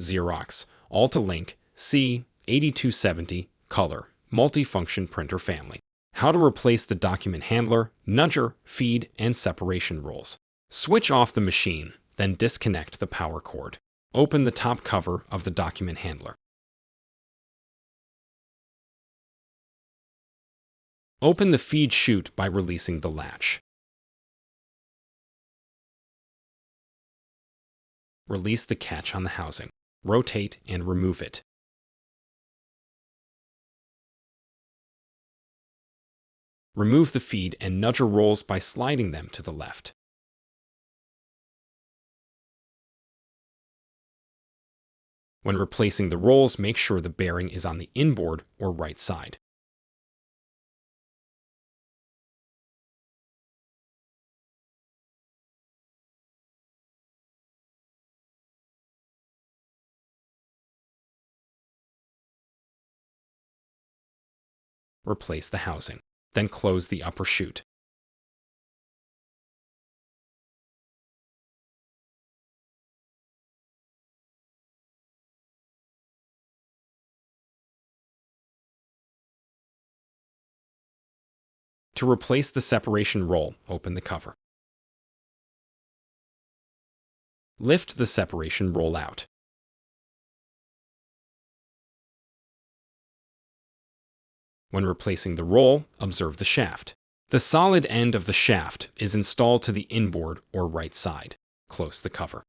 Xerox AltaLink C8270 color multifunction printer family. How to replace the document handler, nudger, feed, and separation roles. Switch off the machine, then disconnect the power cord. Open the top cover of the document handler. Open the feed chute by releasing the latch. Release the catch on the housing. Rotate and remove it. Remove the feed and nudger rolls by sliding them to the left. When replacing the rolls, make sure the bearing is on the inboard or right side. Replace the housing. Then close the upper chute. To replace the separation roll, open the cover. Lift the separation roll out. When replacing the roll, observe the shaft. The solid end of the shaft is installed to the inboard or right side. Close the cover.